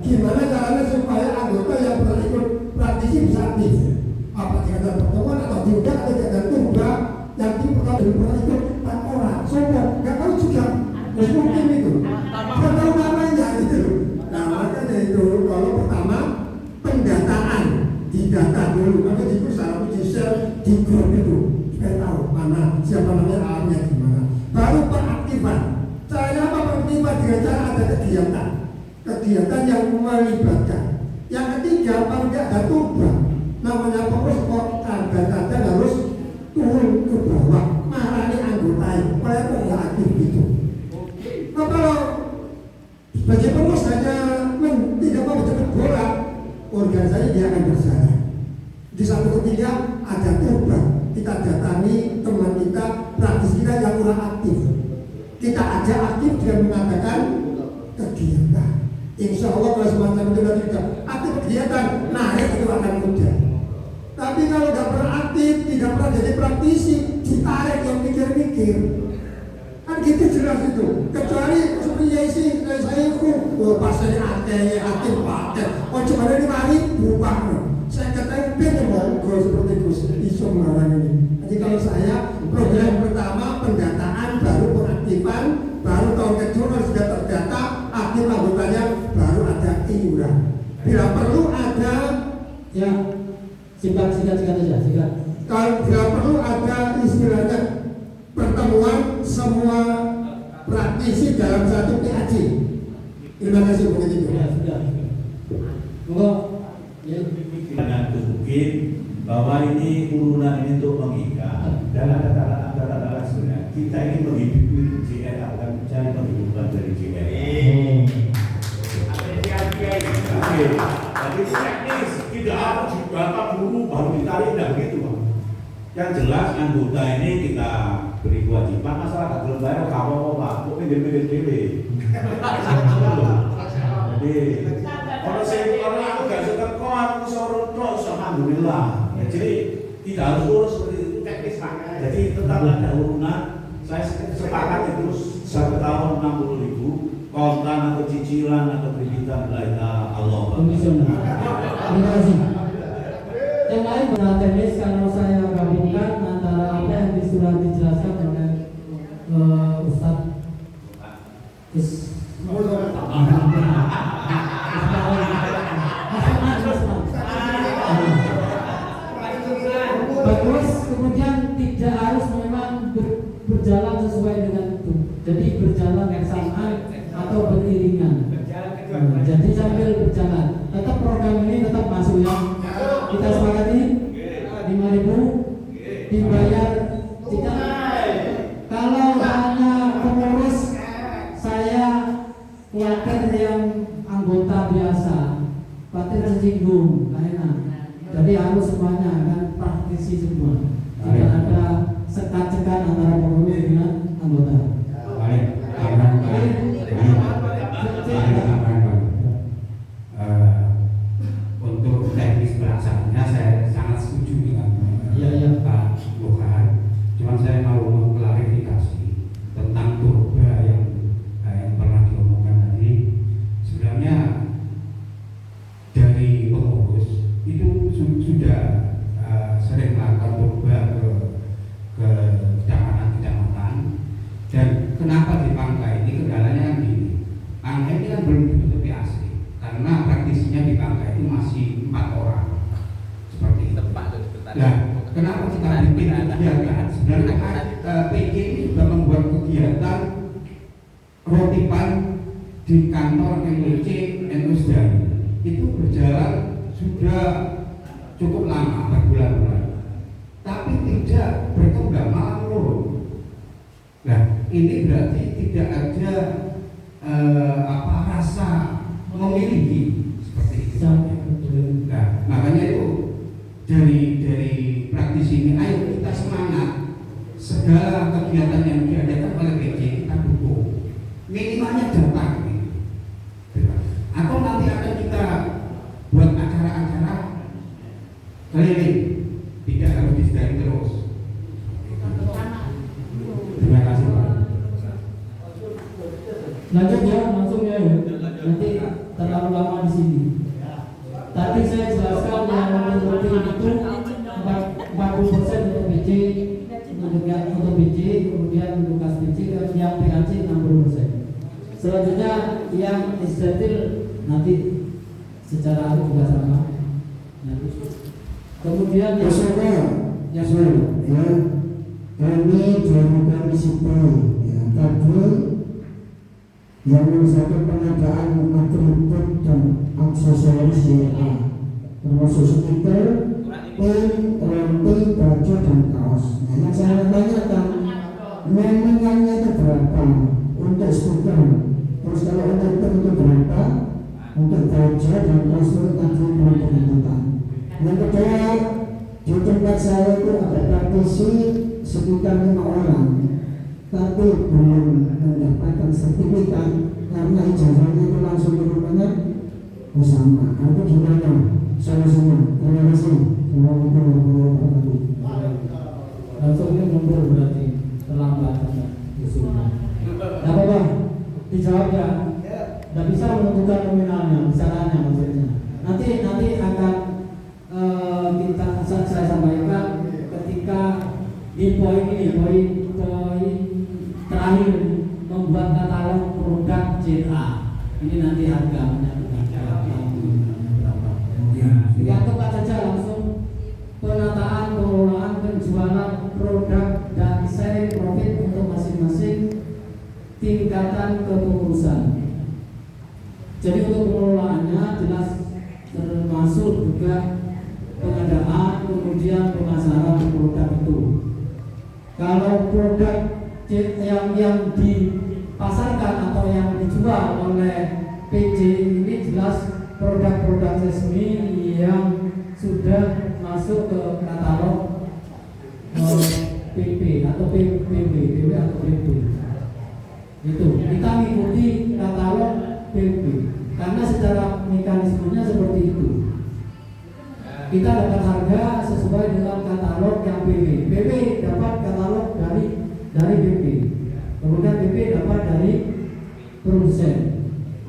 Gimana caranya supaya anggota yang pernah ikut praktisi bisa aktif? Apa diadakan pertemuan atau diundang atau diadakan tumba yang pernah ikut 4 orang? Sombong, nggak tahu juga. Terus mungkin itu, nggak tahu namanya gitu. Nah makanya itu kalau pertama pendataan, didata dulu, nanti di perusahaan di share di grup itu, supaya tahu mana siapa namanya alamnya gimana. Baru peraktifan. Caranya apa peraktifan? Dengan cara ada kegiatan yang melibatkan. Yang ketiga, kalau tidak ada tumba, namanya pengurus kok kadang-kadang harus turun ke bawah, marani anggota, mereka nggak aktif gitu. Nah kalau sebagai pengurus hanya tidak mau mencetak bola, organisasi dia akan berjalan. Di satu ketiga ada tumba, kita datangi teman kita, praktis kita yang kurang aktif. Kita ajak aktif dengan mengadakan kegiatan. Insya Allah kalau semacam itu tidak aktif kegiatan, naik itu akan mudah. Tapi kalau tidak pernah aktif, tidak pernah jadi praktisi, ditarik yang mikir-mikir. Kan gitu jelas itu. Kecuali seperti saya itu, pas saya aktif, oh cuma ada 5.000 Pak. Saya katakan pengen monggo seperti Gus Iso mengarang ini. Jadi kalau saya program pertama pendataan, baru pengaktifan, baru tahun kedua sudah terdata, aktif anggotanya, baru ada iuran. Bila perlu ada ya singkat saja. Kalau bila perlu ada istilahnya pertemuan semua praktisi dalam satu PAJ. Terima kasih begitu. Ya sudah. Monggo. Ya. Dengan mungkin bahwa ini urunan ini untuk mengikat dan ada kata-kata sebenarnya kita ini menghidupi JR akan mencari penghidupan dari JR. Oke, jadi teknis tidak harus bapak guru baru ditarik dan gitu Pak. Yang jelas anggota ini kita beri kewajiban masyarakat belum bayar kamu Pak, kok pinggir-pinggir dewe. Jadi kalau aku gak suka kok aku sorot terus alhamdulillah. Jadi tidak harus urus seperti itu teknis Pak. Jadi tetap ada urunan. Saya sepakat itu 1 tahun 60.000 kontan atau cicilan atau kreditan Allah. Terima kasih. Yang lain benar teknis kalau saya gabungkan antara apa yang sudah dijelaskan oleh Ustadz bagus, kemudian tidak harus memang berjalan sesuai dengan itu. Jadi berjalan yang sama atau beriringan. Jadi sambil berjalan, tetap program ini tetap masuk ya. Kita sepakati 5.000 dibayar tidak. Kalau hanya pengurus, saya khawatir yang anggota biasa, khawatir tersinggung, enak. Jadi harus semuanya kan praktisi semua. Tidak ada sekat-sekat antara pengurus dengan anggota. Untuk teknis pelaksanaannya saya sangat setuju dengan Pak Bukhar. Cuma saya mau mengklarifikasi tentang turba yang pernah diomongkan tadi. Sebenarnya dari pengurus itu sudah sering melakukan turba ke kecamatan-kecamatan. Dan kenapa di Pangka ini kendalanya kan gini, Pangka ini kan belum ditutup PAC karena praktisinya di Pangka itu masih 4 orang seperti itu. Nah, kenapa kita bikin kegiatan? Sebenarnya PJ ini juga membuat kegiatan rotipan di kantor MLC NUSDAI itu berjalan sudah cukup lama, berbulan-bulan, tapi tidak berkembang, malah menurun. Nah, ini berarti tidak ada rasa memiliki seperti itu. Nah, makanya itu dari praktisi ini, ayo kita semangat. Segala kegiatan yang diadakan oleh PJ kita dukung. Minimalnya datang. Atau nanti akan kita buat acara-acara keliling, tidak harus disediakan terus. Terima kasih Pak. Lanjut ya, langsung ya. yang istitil nanti secara aku juga sama. Kemudian yang kami dilakukan di situ ya, tadi yang satu pengadaan atribut dan aksesoris YA termasuk stiker, pin, rompi, baju dan kaos. Nah, yang saya tanyakan nominalnya itu berapa untuk stiker, terus kalau untuk pin itu berapa, untuk baju dan kaos itu tadi belum ditentukan. Yang kedua, di tempat saya itu ada praktisi sekitar 5 orang, tapi belum mendapatkan sertifikat karena ijazahnya itu langsung ke rumahnya bersama. Itu gimana solusinya? Terima kasih. Assalamualaikum warahmatullahi wabarakatuh. langsung ini mundur berarti terlambat usulnya. Tidak apa-apa, dijawab ya. Tidak bisa menentukan nominalnya, besarannya maksudnya. Nanti akan saya sampaikan ketika di poin terakhir membuat katalog produk JA. Ini nanti harganya berapa. Yang tepat saja langsung penataan, pengelolaan, penjualan produk dan sharing profit untuk masing-masing tingkatan kepengurusan. Jadi untuk pengelolaannya jelas termasuk juga pengadaan, kemudian pemasaran produk itu. Kalau produk yang dipasarkan atau yang dijual oleh PJ ini jelas produk-produk resmi yang sudah masuk ke katalog PP atau PP atau PP. Itu kita mengikuti katalog PP karena secara mekanismenya seperti itu. Kita dapat harga sesuai dengan katalog yang PP. PP dapat katalog dari PP. Kemudian PP dapat dari produsen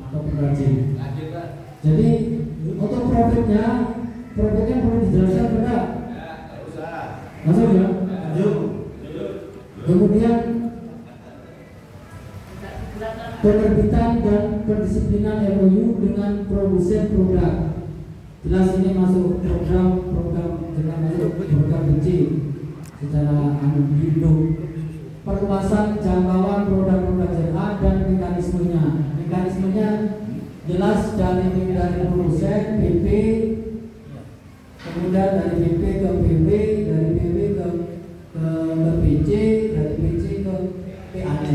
atau pengrajin. Jadi untuk profitnya perlu dijelaskan benar. Masuk ya? Kemudian penerbitan dan pendisiplinan MOU dengan produsen produk. Jelas ini masuk program benci secara hidup. Perluasan jangkauan produk-produk JA dan mekanismenya. Mekanismenya jelas dari produsen BP, kemudian dari BP ke PB, dari PB ke PC, dari PC ke PAC,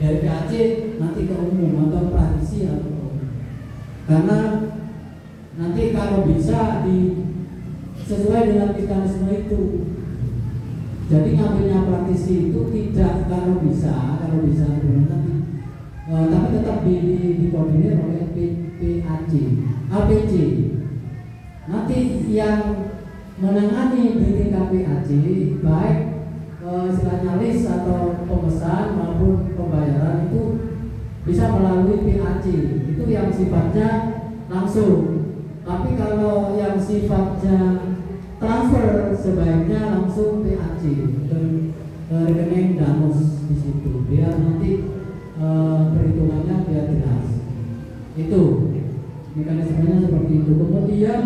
dari PAC nanti ke umum atau praktisi atau karena nanti kalau bisa sesuai dengan mekanisme itu. Jadi ngambilnya praktisi itu tidak kalau bisa nanti tapi tetap dikoordinir oleh PAC, APC. Nanti yang menangani di tingkat PAC baik istilahnya list atau pemesan maupun pembayaran itu bisa melalui PAC. Itu yang sifatnya langsung. Tapi kalau yang sifatnya transfer sebaiknya langsung PAC ke rekening Danus di situ biar nanti perhitungannya biar jelas. Itu mekanismenya seperti itu. Kemudian